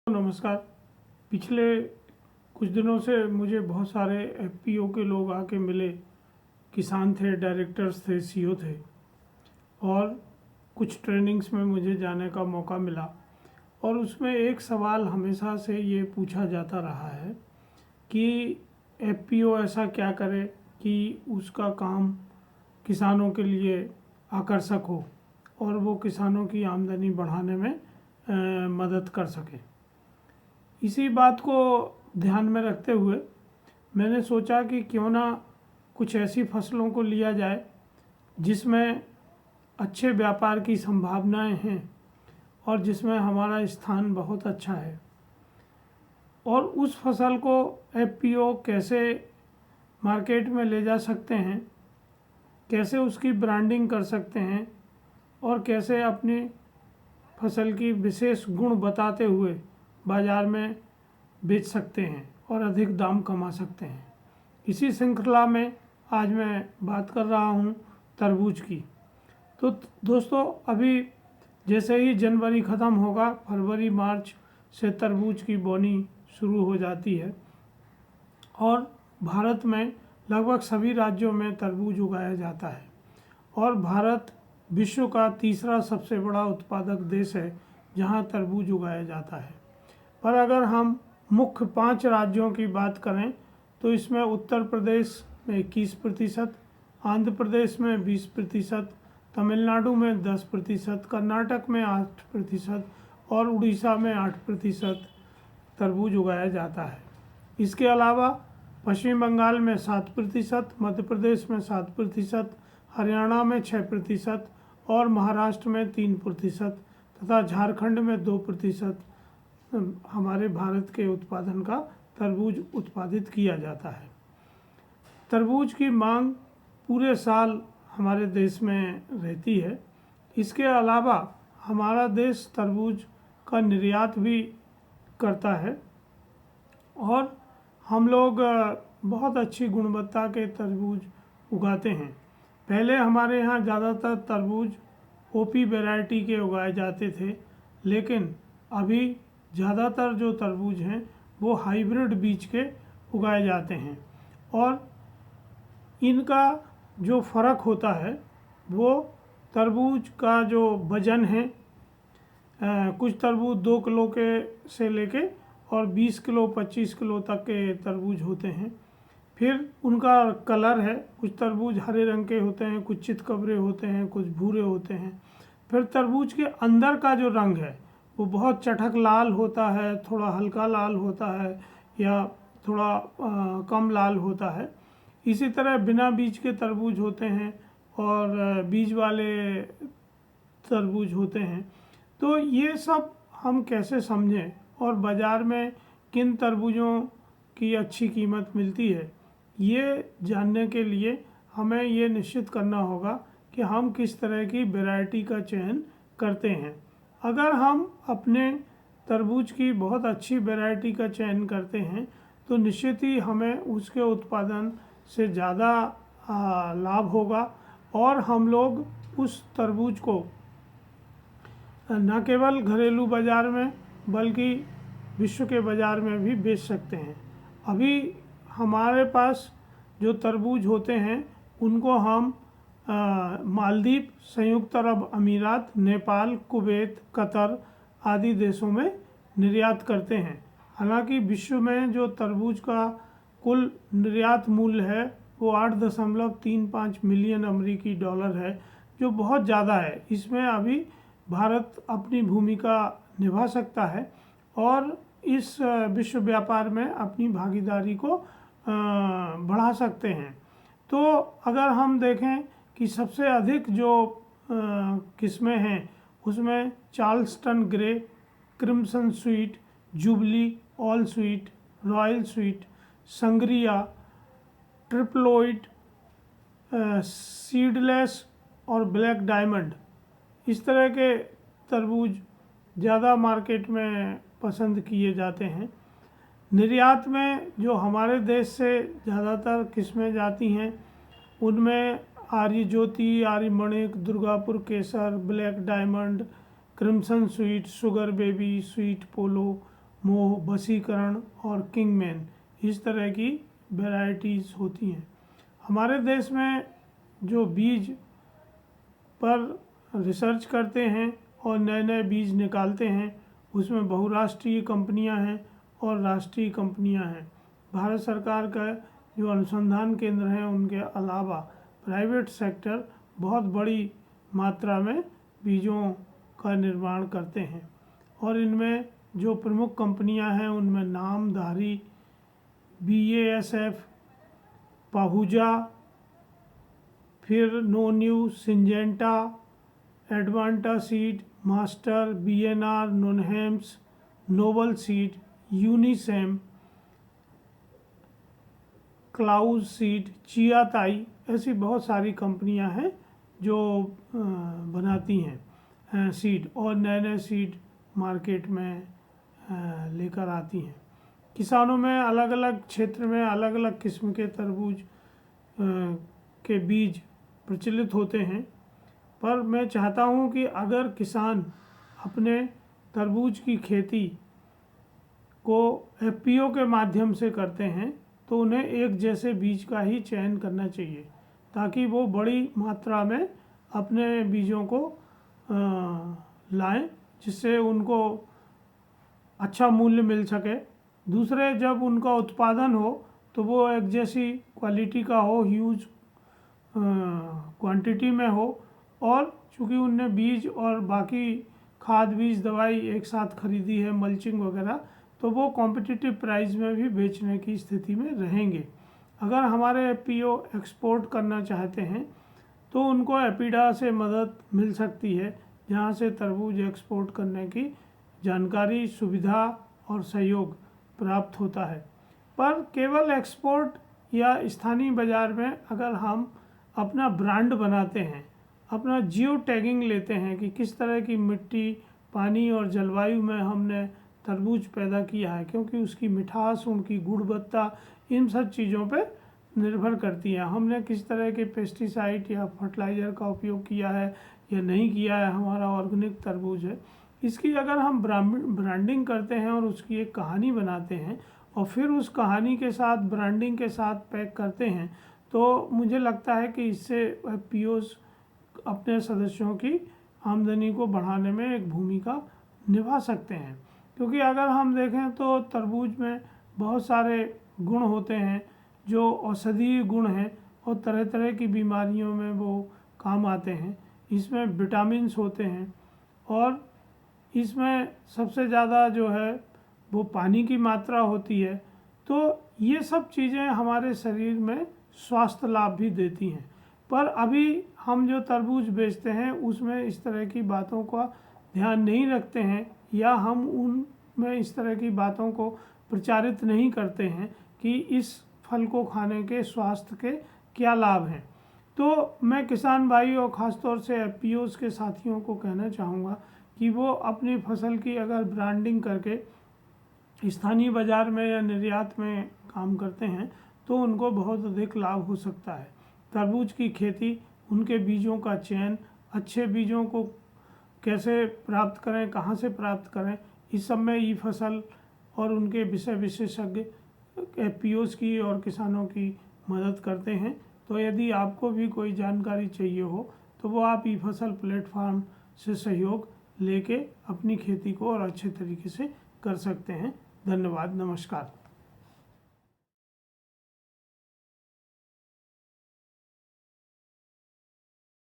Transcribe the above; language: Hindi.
नमस्कार। पिछले कुछ दिनों से मुझे बहुत सारे एफपीओ के लोग आके मिले। किसान थे, डायरेक्टर्स थे, सीईओ थे और कुछ ट्रेनिंग्स में मुझे जाने का मौका मिला। और उसमें एक सवाल हमेशा से ये पूछा जाता रहा है कि एफपीओ ऐसा क्या करे कि उसका काम किसानों के लिए आकर्षक हो और वो किसानों की आमदनी बढ़ाने में मदद कर सके। इसी बात को ध्यान में रखते हुए मैंने सोचा कि क्यों ना कुछ ऐसी फसलों को लिया जाए जिसमें अच्छे व्यापार की संभावनाएं हैं और जिसमें हमारा स्थान बहुत अच्छा है, और उस फसल को एफपीओ कैसे मार्केट में ले जा सकते हैं, कैसे उसकी ब्रांडिंग कर सकते हैं और कैसे अपनी फसल की विशेष गुण बताते हुए बाज़ार में बेच सकते हैं और अधिक दाम कमा सकते हैं। इसी श्रृंखला में आज मैं बात कर रहा हूँ तरबूज की। तो दोस्तों, अभी जैसे ही जनवरी ख़त्म होगा, फरवरी मार्च से तरबूज की बोनी शुरू हो जाती है और भारत में लगभग सभी राज्यों में तरबूज उगाया जाता है और भारत विश्व का तीसरा सबसे बड़ा उत्पादक देश है जहां तरबूज उगाया जाता है। पर अगर हम मुख्य 5 राज्यों की बात करें तो इसमें उत्तर प्रदेश में 21%, आंध्र प्रदेश में 20%, तमिलनाडु में 10%, कर्नाटक में 8% और उड़ीसा में 8% तरबूज उगाया जाता है। इसके अलावा पश्चिम बंगाल में 7%, मध्य प्रदेश में 7%, हरियाणा में 6% और महाराष्ट्र में 3% तथा झारखंड में 2% हमारे भारत के उत्पादन का तरबूज उत्पादित किया जाता है। तरबूज की मांग पूरे साल हमारे देश में रहती है। इसके अलावा हमारा देश तरबूज का निर्यात भी करता है और हम लोग बहुत अच्छी गुणवत्ता के तरबूज उगाते हैं। पहले हमारे यहाँ ज़्यादातर तरबूज ओपी वैरायटी के उगाए जाते थे, लेकिन अभी ज़्यादातर जो तरबूज हैं वो हाइब्रिड बीज के उगाए जाते हैं और इनका जो फ़र्क होता है वो तरबूज का जो वज़न है, कुछ तरबूज 2 किलो के से लेके और 20 किलो 25 किलो तक के तरबूज होते हैं। फिर उनका कलर है, कुछ तरबूज हरे रंग के होते हैं, कुछ चितकबरे होते हैं, कुछ भूरे होते हैं। फिर तरबूज के अंदर का जो रंग है वो बहुत चटक लाल होता है, थोड़ा हल्का लाल होता है या थोड़ा कम लाल होता है। इसी तरह बिना बीज के तरबूज होते हैं और बीज वाले तरबूज होते हैं। तो ये सब हम कैसे समझें और बाज़ार में किन तरबूजों की अच्छी कीमत मिलती है, ये जानने के लिए हमें ये निश्चित करना होगा कि हम किस तरह की वैरायटी का चयन करते हैं। अगर हम अपने तरबूज की बहुत अच्छी वैरायटी का चयन करते हैं तो निश्चित ही हमें उसके उत्पादन से ज़्यादा लाभ होगा और हम लोग उस तरबूज को न केवल घरेलू बाज़ार में बल्कि विश्व के बाज़ार में भी बेच सकते हैं। अभी हमारे पास जो तरबूज होते हैं उनको हम मालदीव, संयुक्त अरब अमीरात, नेपाल, कुवैत, कतर आदि देशों में निर्यात करते हैं। हालांकि विश्व में जो तरबूज का कुल निर्यात मूल्य है वो 8.35 मिलियन अमेरिकी डॉलर है, जो बहुत ज़्यादा है। इसमें अभी भारत अपनी भूमिका निभा सकता है और इस विश्व व्यापार में अपनी भागीदारी को बढ़ा सकते हैं। तो अगर हम देखें कि सबसे अधिक जो किस्में हैं उसमें Charleston grey, crimson sweet, Jubilee, all sweet, royal sweet, Sangria, triploid, seedless और ब्लैक डायमंड, इस तरह के तरबूज ज़्यादा मार्केट में पसंद किए जाते हैं। निर्यात में जो हमारे देश से ज़्यादातर किस्में जाती हैं उनमें Arya Jyoti, Aryamanik, Durgapur Kesar, black diamond, crimson sweet, sugar baby, sweet पोलो मोह, बसीकरण और किंगमैन, इस तरह की वैरायटीज़ होती हैं। हमारे देश में जो बीज पर रिसर्च करते हैं और नए नए बीज निकालते हैं, उसमें बहुराष्ट्रीय कंपनियां हैं और राष्ट्रीय कंपनियां हैं। भारत सरकार का जो अनुसंधान केंद्र हैं, उनके अलावा प्राइवेट सेक्टर बहुत बड़ी मात्रा में बीजों का निर्माण करते हैं। और इनमें जो प्रमुख कंपनियां हैं, उनमें नामधारी BASF, पाहुजा, फिर known you, Syngenta, Advanta seed, master, BNR, Nunhems, noble seed, Unisem, Clause seed, Chia Tai, ऐसी बहुत सारी कंपनियां हैं जो बनाती हैं सीड और नए नए सीड मार्केट में लेकर आती हैं। किसानों में अलग अलग क्षेत्र में अलग अलग किस्म के तरबूज के बीज प्रचलित होते हैं, पर मैं चाहता हूं कि अगर किसान अपने तरबूज की खेती को FPO के माध्यम से करते हैं तो उन्हें एक जैसे बीज का ही चयन करना चाहिए, ताकि वो बड़ी मात्रा में अपने बीजों को लाएं, जिससे उनको अच्छा मूल्य मिल सके। दूसरे, जब उनका उत्पादन हो तो वो एक जैसी क्वालिटी का हो, ह्यूज क्वांटिटी में हो, और चूँकि उनने बीज और बाकी खाद बीज दवाई एक साथ खरीदी है, मल्चिंग वगैरह, तो वो कॉम्पिटिटिव प्राइस में भी बेचने की स्थिति में रहेंगे। अगर हमारे FPO एक्सपोर्ट करना चाहते हैं तो उनको एपीडा से मदद मिल सकती है, जहाँ से तरबूज एक्सपोर्ट करने की जानकारी, सुविधा और सहयोग प्राप्त होता है। पर केवल एक्सपोर्ट या स्थानीय बाज़ार में अगर हम अपना ब्रांड बनाते हैं, अपना जियो टैगिंग लेते हैं कि किस तरह की मिट्टी, पानी और जलवायु में हमने तरबूज पैदा किया है, क्योंकि उसकी मिठास, उनकी गुणवत्ता, इन सब चीज़ों पे निर्भर करती है। हमने किस तरह के पेस्टिसाइड या फर्टिलाइज़र का उपयोग किया है या नहीं किया है, हमारा ऑर्गेनिक तरबूज है, इसकी अगर हम ब्रांडिंग करते हैं और उसकी एक कहानी बनाते हैं और फिर उस कहानी के साथ, ब्रांडिंग के साथ पैक करते हैं, तो मुझे लगता है कि इससे FPOs अपने सदस्यों की आमदनी को बढ़ाने में एक भूमिका निभा सकते हैं। क्योंकि अगर हम देखें तो तरबूज में बहुत सारे गुण होते हैं जो औषधीय गुण हैं और तरह तरह की बीमारियों में वो काम आते हैं। इसमें विटामिन्स होते हैं और इसमें सबसे ज़्यादा जो है वो पानी की मात्रा होती है। तो ये सब चीज़ें हमारे शरीर में स्वास्थ्य लाभ भी देती हैं। पर अभी हम जो तरबूज बेचते हैं उसमें इस तरह की बातों का ध्यान नहीं रखते हैं, या हम उनमें इस तरह की बातों को प्रचारित नहीं करते हैं कि इस फल को खाने के स्वास्थ्य के क्या लाभ हैं। तो मैं किसान भाई और ख़ासतौर से FPOs के साथियों को कहना चाहूँगा कि वो अपनी फसल की अगर ब्रांडिंग करके स्थानीय बाज़ार में या निर्यात में काम करते हैं तो उनको बहुत अधिक लाभ हो सकता है। तरबूज की खेती, उनके बीजों का चयन, अच्छे बीजों को कैसे प्राप्त करें, कहाँ से प्राप्त करें, इस सब में ई-फसल और उनके विषय विशेषज्ञ FPOs की और किसानों की मदद करते हैं। तो यदि आपको भी कोई जानकारी चाहिए हो तो वो आप ई-फसल प्लेटफॉर्म से सहयोग लेके अपनी खेती को और अच्छे तरीके से कर सकते हैं। धन्यवाद, नमस्कार।